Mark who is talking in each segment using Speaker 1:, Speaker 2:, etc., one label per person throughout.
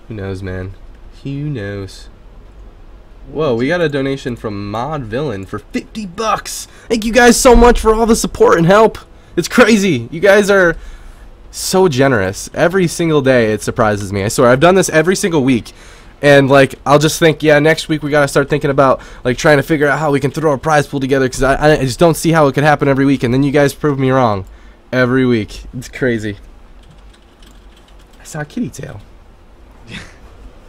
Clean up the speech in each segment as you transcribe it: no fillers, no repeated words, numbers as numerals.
Speaker 1: Who knows, man? Who knows? Whoa, we got a donation from Mod Villain for 50 bucks. Thank you guys so much for all the support and help. It's crazy. You guys are so generous. Every single day it surprises me. I swear, I've done this every single week. And like, I'll just think, yeah, next week we gotta start thinking about like trying to figure out how we can throw a prize pool together, because I just don't see how it could happen every week. And then you guys prove me wrong every week. It's crazy. I saw a kitty tail.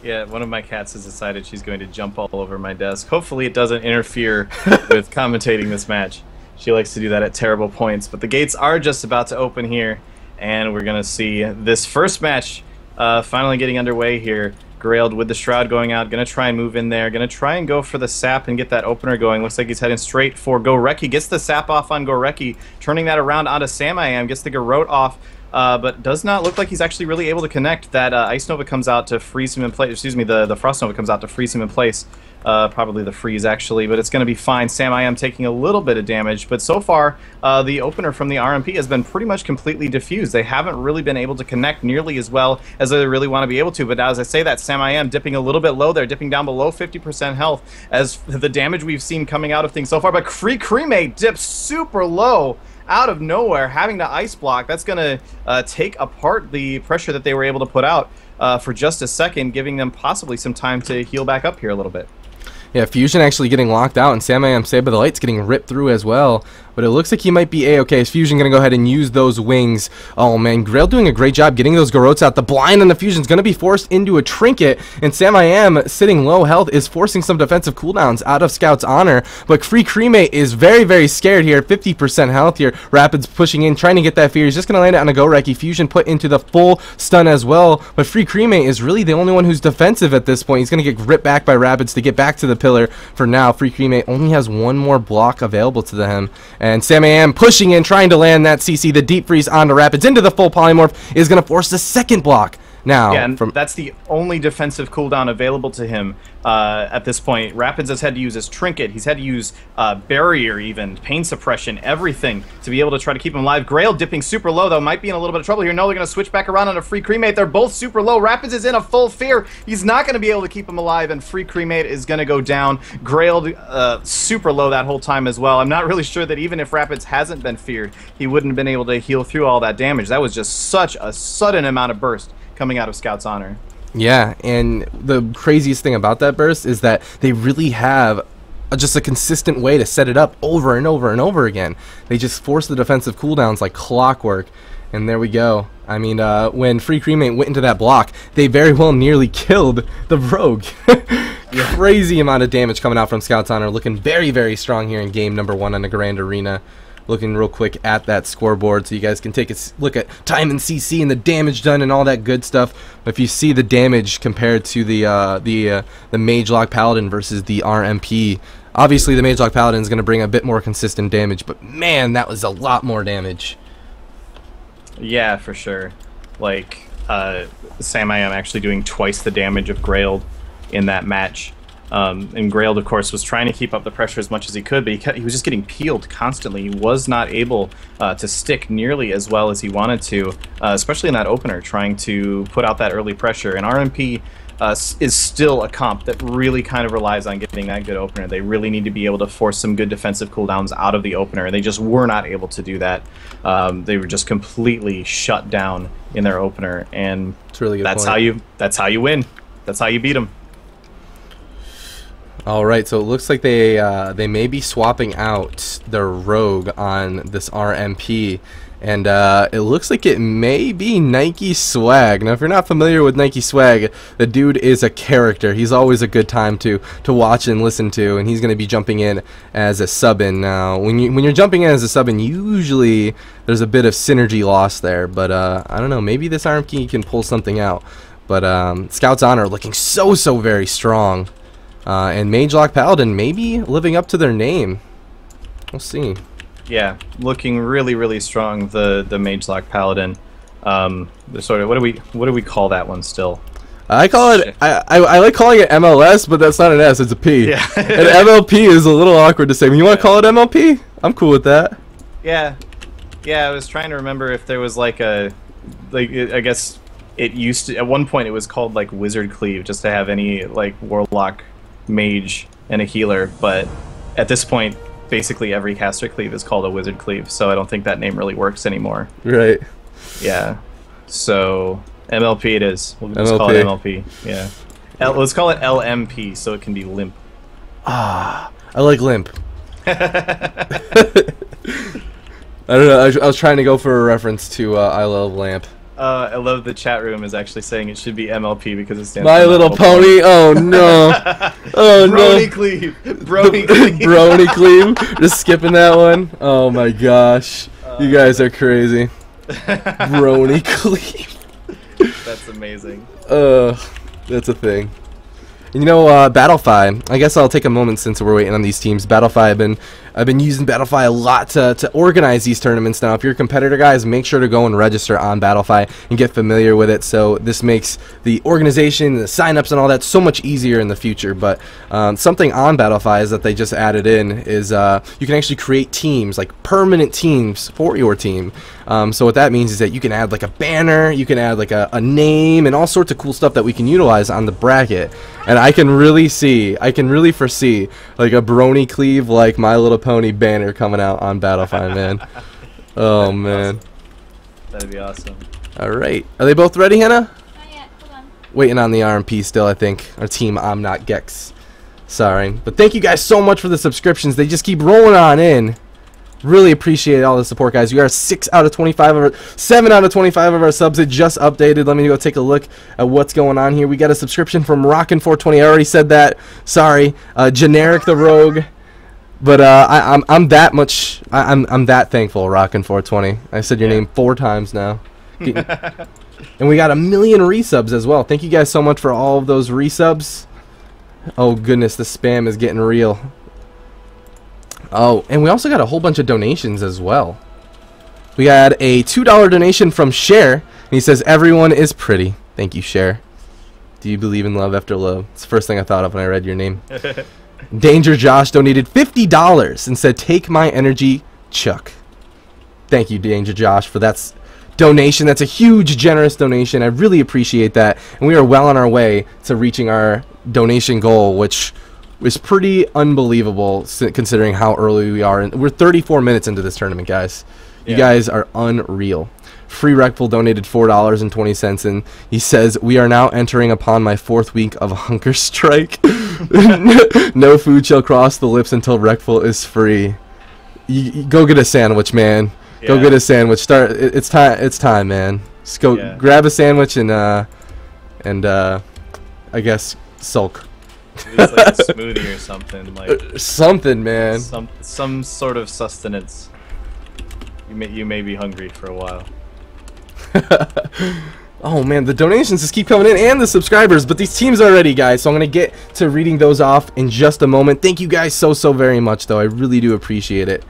Speaker 2: Yeah, one of my cats has decided she's going to jump all over my desk. Hopefully it doesn't interfere with commentating this match. She likes to do that at terrible points. But the gates are just about to open here, and we're going to see this first match finally getting underway here. Grailed with the Shroud going out, going to try and move in there, going to try and go for the sap and get that opener going. Looks like he's heading straight for Goreki. Gets the sap off on Goreki, turning that around onto Sam-I-Am, gets the Garrote off. But does not look like he's actually really able to connect. That Ice Nova comes out to freeze him in place. Excuse me, the Frost Nova comes out to freeze him in place. Probably the freeze, actually, but it's going to be fine. Sam-I-Am taking a little bit of damage, but so far, the opener from the RMP has been pretty much completely diffused. They haven't really been able to connect nearly as well as they really want to be able to, but as I say that, Sam-I-Am dipping a little bit low there, dipping down below 50% health as the damage we've seen coming out of things so far, but Free Cremate dips super low out of nowhere, having to ice block. That's going to take apart the pressure that they were able to put out for just a second, giving them possibly some time to heal back up here a little bit.
Speaker 1: Yeah, Fusion actually getting locked out, and Sam-I-Am Saved by the Light's getting ripped through as well. But it looks like he might be A-okay. Is Fusion going to go ahead and use those wings? Oh, man, Grail doing a great job getting those Garrotes out. The blind on the Fusion's going to be forced into a trinket, and Sam-I-Am, sitting low health, is forcing some defensive cooldowns out of Scout's Honor. But Free Cremate is very, very scared here. 50% health here. Rapids pushing in, trying to get that fear. He's just going to land it on a Goreki. Fusion put into the full stun as well. But Free Cremate is really the only one who's defensive at this point. He's going to get ripped back by Rapids to get back to the pillar. For now, Free Cremate only has one more block available to him. And Sam-I-Am pushing in, trying to land that CC. The deep freeze onto Rapids into the full polymorph is going to force the second block. Now,
Speaker 2: yeah, and that's the only defensive cooldown available to him at this point. Rapids has had to use his trinket. He's had to use barrier, even pain suppression, everything to be able to try to keep him alive. Grail dipping super low, though, might be in a little bit of trouble here. No, they're going to switch back around on a Free Cremate. They're both super low. Rapids is in a full fear. He's not going to be able to keep him alive, and Free Cremate is going to go down. Grail super low that whole time as well. I'm not really sure that even if Rapids hasn't been feared, he wouldn't have been able to heal through all that damage. That was just such a sudden amount of burst coming out of Scout's Honor.
Speaker 1: Yeah, and the craziest thing about that burst is that they really have just a consistent way to set it up over and over and over again. They just force the defensive cooldowns like clockwork, and there we go. I mean, when Free Cremate went into that block, they very well nearly killed the Rogue. Crazy amount of damage coming out from Scout's Honor, looking very, very strong here in game number 1 on the Grand Arena. Looking real quick at that scoreboard so you guys can take a look at time and CC and the damage done and all that good stuff. But if you see the damage compared to the Mage Lock Paladin versus the RMP, obviously the Mage Lock Paladin is going to bring a bit more consistent damage, but man, that was a lot more damage.
Speaker 2: Yeah, for sure. Like, Sam-I-Am actually doing twice the damage of Grailed in that match. And Grailed, of course, was trying to keep up the pressure as much as he could, but he was just getting peeled constantly. He was not able to stick nearly as well as he wanted to, especially in that opener, trying to put out that early pressure. And RMP is still a comp that really kind of relies on getting that good opener. They really need to be able to force some good defensive cooldowns out of the opener. They just were not able to do that. They were just completely shut down in their opener, and
Speaker 1: That's a really good
Speaker 2: that's
Speaker 1: point.
Speaker 2: how you win. That's how you beat them.
Speaker 1: Alright, so it looks like they may be swapping out their Rogue on this RMP. And it looks like it may be Nike Swag. Now, if you're not familiar with Nike Swag, the dude is a character. He's always a good time to watch and listen to, and he's going to be jumping in as a sub-in. Now, when you're jumping in as a sub-in, usually there's a bit of synergy loss there. But I don't know, maybe this RMP can pull something out. But Scout's Honor looking so very strong. And Mage Lock Paladin maybe living up to their name. We'll see.
Speaker 2: Yeah, looking really strong. The Mage Lock Paladin. The sort of what do we call that one still?
Speaker 1: I call it. I like calling it MLS, but that's not an S. It's a P.
Speaker 2: Yeah.
Speaker 1: And MLP is a little awkward to say. You want to call it MLP? I'm cool with that.
Speaker 2: Yeah, I was trying to remember if there was like a, I guess it used to, at one point it was called like Wizard Cleave, just to have any like Warlock, Mage, and a healer. But at this point, basically every caster cleave is called a Wizard Cleave, so I don't think that name really works anymore.
Speaker 1: Right.
Speaker 2: Yeah. So MLP it is. We'll just call it MLP. Yeah. Let's call it LMP so it can be limp.
Speaker 1: Ah, I like limp. I don't know. I was trying to go for a reference to I Love Lamp.
Speaker 2: I love the chat room is actually saying it should be MLP because it stands
Speaker 1: My
Speaker 2: for
Speaker 1: Little Pony. Oh no. Oh
Speaker 2: Brony
Speaker 1: no.
Speaker 2: Cleave. Brony Cleave.
Speaker 1: Brony Cleave. Just skipping that one. Oh my gosh. You guys are crazy. Brony Cleave.
Speaker 2: That's amazing.
Speaker 1: That's a thing. You know, Battlefy, I guess I'll take a moment since we're waiting on these teams. Battlefy, I've been using Battlefy a lot to organize these tournaments now. If you're a competitor, guys, make sure to go and register on Battlefy and get familiar with it. So this makes the organization, the signups and all that so much easier in the future. But something on Battlefy is that they just added in is you can actually create teams, like permanent teams for your team. So what that means is that you can add like a banner, you can add like a name and all sorts of cool stuff that we can utilize on the bracket. And I can really foresee like a Brony Cleave like My Little Pony banner coming out on Battlefy, man. Oh man.
Speaker 2: Awesome. That'd be awesome.
Speaker 1: Alright. Are they both ready, Hannah?
Speaker 3: Not yet. Hold on.
Speaker 1: Waiting on the RMP still, I think. Our team I'm Not Gekz. Sorry. But thank you guys so much for the subscriptions. They just keep rolling on in. Really appreciate all the support, guys. We are 7 out of 25 of our subs. It just updated. Let me go take a look at what's going on here. We got a subscription from Rockin420. I already said that. Sorry. Generic the Rogue. But I'm that much. I'm that thankful, Rockin420. I said your name 4 times now. And we got 1 million resubs as well. Thank you guys so much for all of those resubs. Oh goodness, the spam is getting real. Oh, and we also got a whole bunch of donations as well. We got a $2 donation from Cher, and he says, "Everyone is pretty." Thank you, Cher. Do you believe in love after love? It's the first thing I thought of when I read your name. Danger Josh donated $50 and said, "Take my energy, Chuck." Thank you, Danger Josh, for that donation. That's a huge, generous donation. I really appreciate that. And we are well on our way to reaching our donation goal, which was pretty unbelievable considering how early we are. And we're 34 minutes into this tournament, guys. You guys are unreal. Free Recful donated $4.20, and he says, "We are now entering upon my 4th week of hunger strike. No food shall cross the lips until Recful is free." You go get a sandwich, man. Yeah. Go get a sandwich. It's time, man. Just go grab a sandwich and I guess sulk.
Speaker 2: It's like a smoothie or something, like
Speaker 1: something, man.
Speaker 2: Some sort of sustenance. You may be hungry for a while.
Speaker 1: Oh man, the donations just keep coming in, and the subscribers, but these teams are ready, guys, so I'm gonna get to reading those off in just a moment. Thank you guys so very much, though. I really do appreciate it.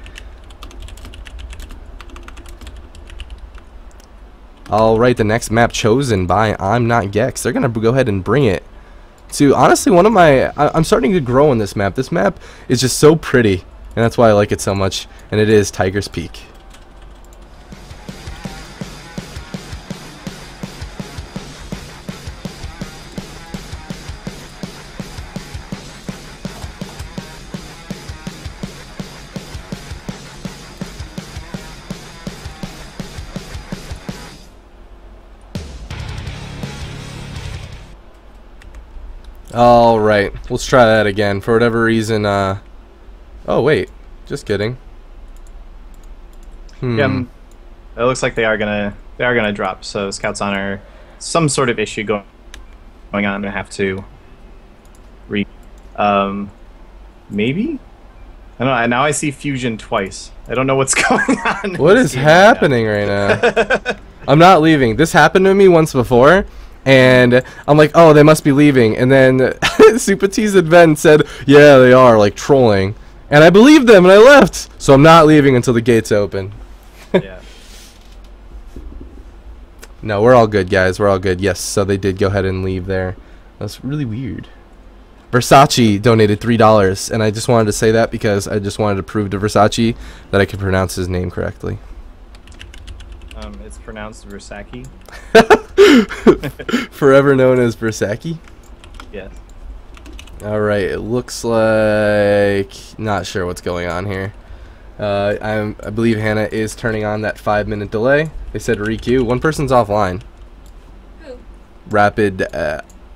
Speaker 1: Alright, the next map chosen by I'm Not Gekz. They're gonna go ahead and bring it to, honestly, one of my... I'm starting to grow in this map. This map is just so pretty, and that's why I like it so much, and it is Tiger's Peak. Alright, let's try that again. For whatever reason, oh wait, just kidding.
Speaker 2: Yeah, it looks like they are gonna drop. So Scouts Honor, some sort of issue going on. I have to maybe? I don't know. Now I see Fusion twice. I don't know what's going on.
Speaker 1: What is happening right now? I'm not leaving. This happened to me once before. And I'm like, oh, they must be leaving. And then Super T's and Ben said, yeah, they are, like, trolling. And I believed them, and I left. So I'm not leaving until the gates open.
Speaker 2: Yeah.
Speaker 1: No, we're all good, guys. We're all good. Yes, so they did go ahead and leave there. That's really weird. Versace donated $3. And I just wanted to say that because I just wanted to prove to Versace that I could pronounce his name correctly.
Speaker 2: It's pronounced Versace.
Speaker 1: Forever known as Bersaki.
Speaker 2: Yes.
Speaker 1: All right, it looks like not sure what's going on here. I believe Hannah is turning on that 5-minute delay. They said requeue. One person's offline.
Speaker 3: Who?
Speaker 1: Rapid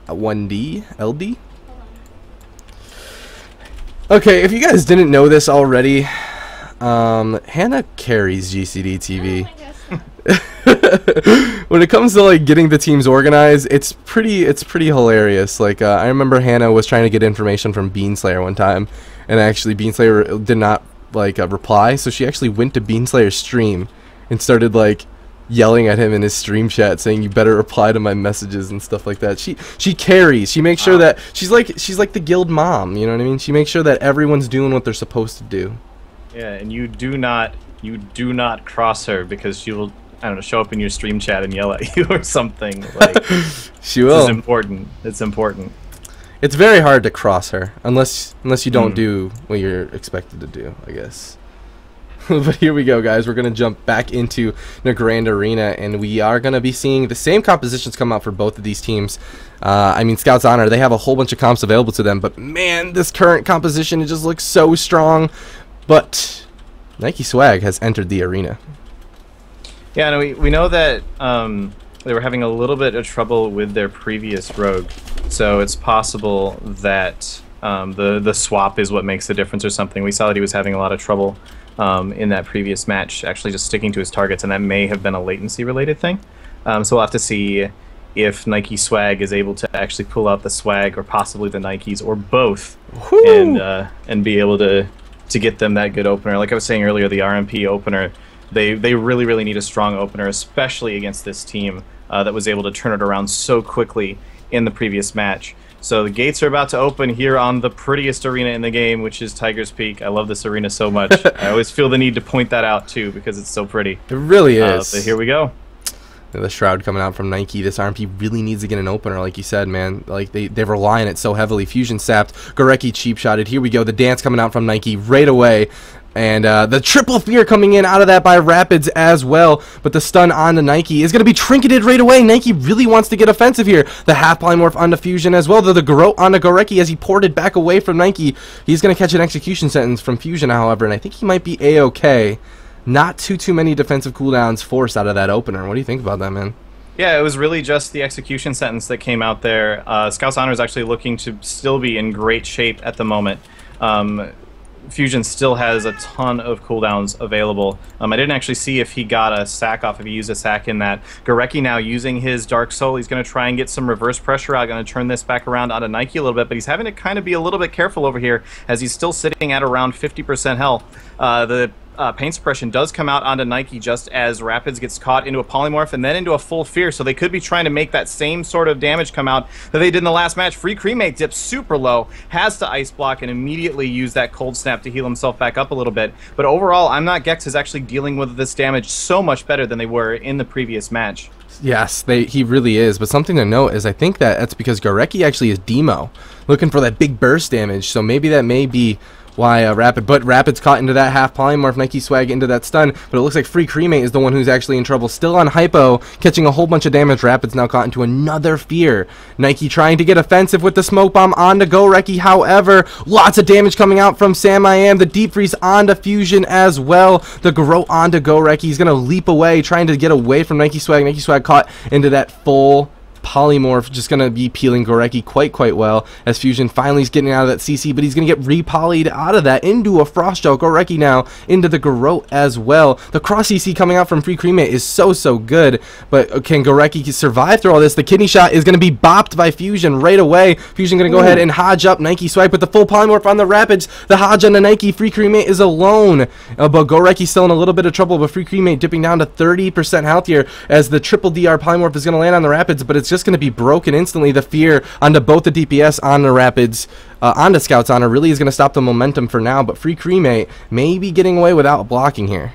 Speaker 1: 1D LD. Okay, if you guys didn't know this already, Hannah carries GCD TV.
Speaker 3: Oh, I guess.
Speaker 1: When it comes to like getting the teams organized, it's pretty hilarious. Like I remember Hannah was trying to get information from Beanslayer one time, and actually Beanslayer did not like reply, so she actually went to Beanslayer's stream and started like yelling at him in his stream chat, saying you better reply to my messages and stuff like that. She carries. She makes sure that she's like the guild mom. You know what I mean? She makes sure that everyone's doing what they're supposed to do. Yeah,
Speaker 2: and you do not cross her, because she will, I don't know, show up in your stream chat and yell at you or something. Like,
Speaker 1: she will.
Speaker 2: It's important. It's important.
Speaker 1: It's very hard to cross her unless you don't do what you're expected to do, I guess. But here we go, guys. We're gonna jump back into the Grand Arena, and we are gonna be seeing the same compositions come out for both of these teams. I mean, Scouts Honor, they have a whole bunch of comps available to them, but man, this current composition, it just looks so strong. But Nike Swag has entered the arena.
Speaker 2: Yeah, and we know that they were having a little bit of trouble with their previous rogue, so it's possible that the swap is what makes the difference or something. We saw that he was having a lot of trouble in that previous match, actually just sticking to his targets, and that may have been a latency related thing. So we'll have to see if Nike Swag is able to actually pull out the swag, or possibly the Nikes, or both, and be able to get them that good opener. Like I was saying earlier, the RMP opener, they really need a strong opener, especially against this team that was able to turn it around so quickly in the previous match. So the gates are about to open here on the prettiest arena in the game, which is Tiger's Peak. I love this arena so much. I always feel the need to point that out too, because it's so pretty.
Speaker 1: It really is.
Speaker 2: But here we go.
Speaker 1: The Shroud coming out from Nike. This RMP really needs to get an opener, like you said, man. Like they rely on it so heavily. Fusion sapped, Gorecki cheap shotted. Here we go. The dance coming out from Nike right away. And the triple fear coming in out of that by Rapids as well. But the stun on the Nike is going to be trinketed right away. Nike really wants to get offensive here. The half polymorph on the Fusion as well. The Garrote on the Gorecki as he ported back away from Nike. He's going to catch an execution sentence from Fusion, however. And I think he might be A-okay. Not too many defensive cooldowns forced out of that opener. What do you think about that, man?
Speaker 2: Yeah, it was really just the execution sentence that came out there. Scouts Honor is actually looking to still be in great shape at the moment. Fusion still has a ton of cooldowns available. I didn't actually see if he got a sack off, if he used a sack in that. Gorecki now using his Dark Soul. He's going to try and get some reverse pressure out, going to turn this back around onto Nike a little bit, but he's having to kind of be a little bit careful over here as he's still sitting at around 50% health. The pain suppression does come out onto Nike just as Rapids gets caught into a polymorph and then into a full fear, so they could be trying to make that same sort of damage come out that they did in the last match. Free Cremate dips super low, has to ice block and immediately use that cold snap to heal himself back up a little bit. But overall, I'm Not Gekz is actually dealing with this damage so much better than they were in the previous match.
Speaker 1: Yes, he really is. But something to note is I think that's because Gorecki actually is demo, looking for that big burst damage. So maybe that may be why Rapid's caught into that half polymorph, Nike Swag into that stun, but it looks like Free Cremate is the one who's actually in trouble. Still on hypo, catching a whole bunch of damage. Rapid's now caught into another fear. Nike trying to get offensive with the smoke bomb onto Gorecki, however, lots of damage coming out from Sam I Am. The deep freeze onto Fusion as well. The Garrote onto Gorecki. He's gonna leap away, trying to get away from Nike Swag. Nike Swag caught into that full polymorph, just gonna be peeling Gorecki quite well as Fusion finally is getting out of that CC, but he's gonna get repolyed out of that into a frost gel. Gorecki now into the Garrote as well. The cross CC coming out from Free Cremate is so good, but can Gorecki survive through all this? The kidney shot is gonna be bopped by Fusion right away. Fusion gonna go ahead and hodge up Nike Swag, but the full polymorph on the Rapids, the hodge on the Nike. Free Cremate is alone, but Gorecki still in a little bit of trouble, but Free Cremate dipping down to 30% health here as the triple DR polymorph is gonna land on the Rapids, but it's just going to be broken instantly. The fear onto both the DPS on the Rapids, onto Scouts Honor, really is going to stop the momentum for now, but Free Cremate may be getting away without blocking here.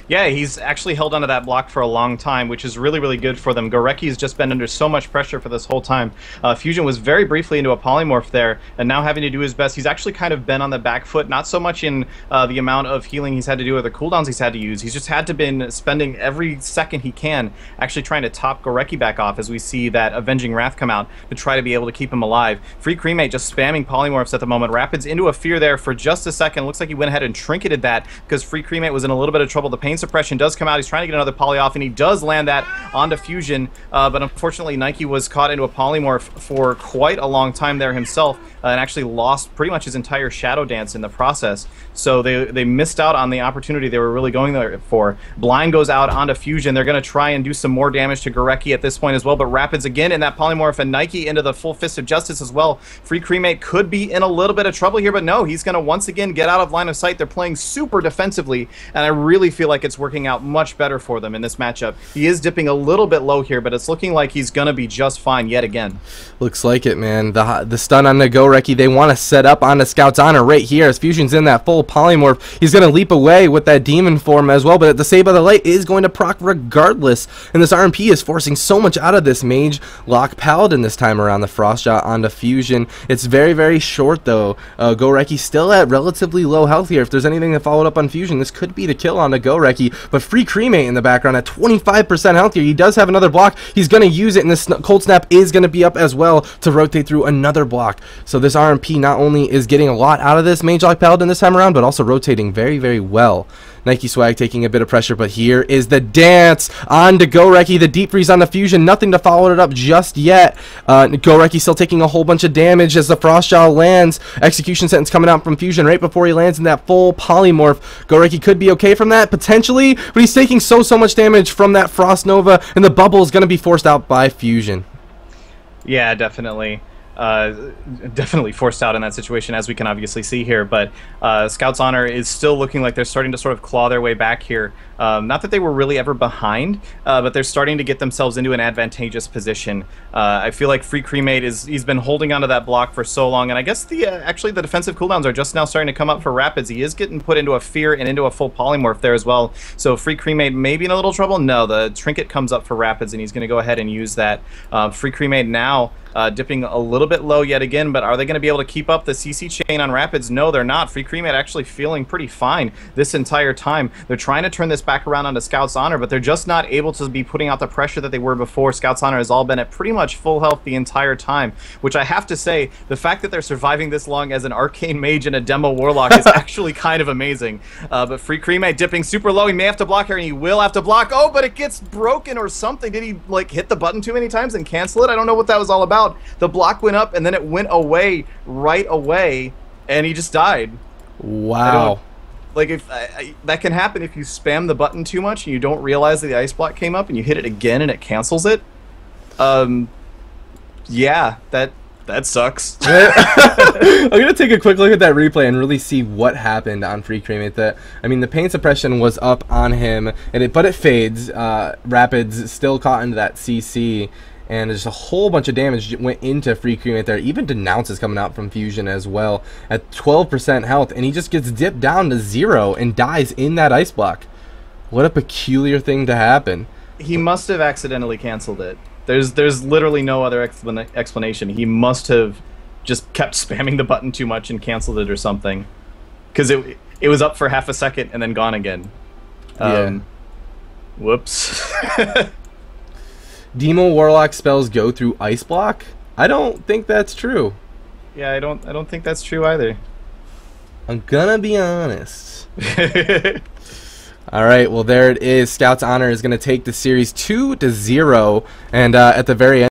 Speaker 2: Yeah, he's actually held onto that block for a long time, which is really, really good for them. Goreki's just been under so much pressure for this whole time. Fusion was very briefly into a polymorph there, and now having to do his best. He's actually kind of been on the back foot, not so much in the amount of healing he's had to do or the cooldowns he's had to use. He's just had to been spending every second he can actually trying to top Goreki back off as we see that Avenging Wrath come out to try to be able to keep him alive. Free Cremate just spamming polymorphs at the moment. Rapids into a fear there for just a second. Looks like he went ahead and trinketed that because Free Cremate was in a little bit of trouble. The pain suppression does come out. He's trying to get another poly off, and he does land that onto Fusion, but unfortunately Nike was caught into a polymorph for quite a long time there himself, and actually lost pretty much his entire Shadow Dance in the process. So they missed out on the opportunity they were really going there for. Blind goes out onto Fusion. They're going to try and do some more damage to Goreki at this point as well, but Rapids again in that polymorph, and Nike into the full Fist of Justice as well. Free Cremate could be in a little bit of trouble here, but no, he's going to once again get out of line of sight. They're playing super defensively, and I really feel like it's working out much better for them in this matchup. He is dipping a little bit low here, but it's looking like he's going to be just fine yet again.
Speaker 1: Looks like it, man. The stun on the Goreki, they want to set up on the Scout's Honor right here as Fusion's in that full polymorph. He's going to leap away with that demon form as well, but the Save by the Light is going to proc regardless, and this RMP is forcing so much out of this Mage Lock Paladin this time around. The Frost Shot onto Fusion. It's very, very short though. Goreki still at relatively low health here. If there's anything that followed up on Fusion, this could be the kill on the Goreki, but Free Cremate in the background at 25% health here. He does have another block. He's going to use it, and this Cold Snap is going to be up as well to rotate through another block. So this RMP not only is getting a lot out of this Mage Lock Paladin this time around, but also rotating very, very well. Nike Swag taking a bit of pressure, but here is the dance on to Goreki. The deep freeze on the Fusion, nothing to follow it up just yet. Goreki still taking a whole bunch of damage as the Frost Jaw lands. Execution sentence coming out from Fusion right before he lands in that full polymorph. Goreki could be okay from that, potentially, but he's taking so much damage from that Frost Nova, and the bubble is going to be forced out by Fusion.
Speaker 2: Yeah, definitely. Definitely forced out in that situation, as we can obviously see here, but Scout's Honor is still looking like they're starting to sort of claw their way back here. Not that they were really ever behind, but they're starting to get themselves into an advantageous position. I feel like Free Cremate he's been holding onto that block for so long, and I guess actually the defensive cooldowns are just now starting to come up for Rapids. He is getting put into a fear and into a full polymorph there as well, so Free Cremate may be in a little trouble. No, the trinket comes up for Rapids, and he's going to go ahead and use that. Free Cremate now dipping a little bit low yet again, but are they going to be able to keep up the CC chain on Rapids? No, they're not. Free Cremate actually feeling pretty fine this entire time. They're trying to turn this back around onto Scout's Honor, but they're just not able to be putting out the pressure that they were before. Scout's Honor has all been at pretty much full health the entire time, which I have to say, the fact that they're surviving this long as an Arcane Mage and a Demo Warlock is actually kind of amazing. But Free Cremate dipping super low. He may have to block here, and he will have to block. Oh, but it gets broken or something. Did he, like, hit the button too many times and cancel it? I don't know what that was all about. The block went up, and then it went away right away, and he just died.
Speaker 1: Wow.
Speaker 2: Like, if that can happen if you spam the button too much and you don't realize that the ice block came up and you hit it again and it cancels it. Yeah, that sucks.
Speaker 1: I'm gonna take a quick look at that replay and really see what happened on Free Cremate. I mean, the pain suppression was up on him, but it fades. Rapids still caught into that CC, and there's a whole bunch of damage went into Free Cremate there. Even Denounce is coming out from Fusion as well at 12% health, and he just gets dipped down to 0 and dies in that ice block. What a peculiar thing to happen.
Speaker 2: He must have accidentally canceled it. There's literally no other explanation. He must have just kept spamming the button too much and canceled it or something, because it was up for half a second and then gone again.
Speaker 1: Yeah.
Speaker 2: Whoops.
Speaker 1: Demo Warlock spells go through ice block? I don't think that's true.
Speaker 2: Yeah, I don't think that's true either.
Speaker 1: I'm gonna be honest. Alright, well there it is. Scout's Honor is gonna take the series 2-0, and at the very end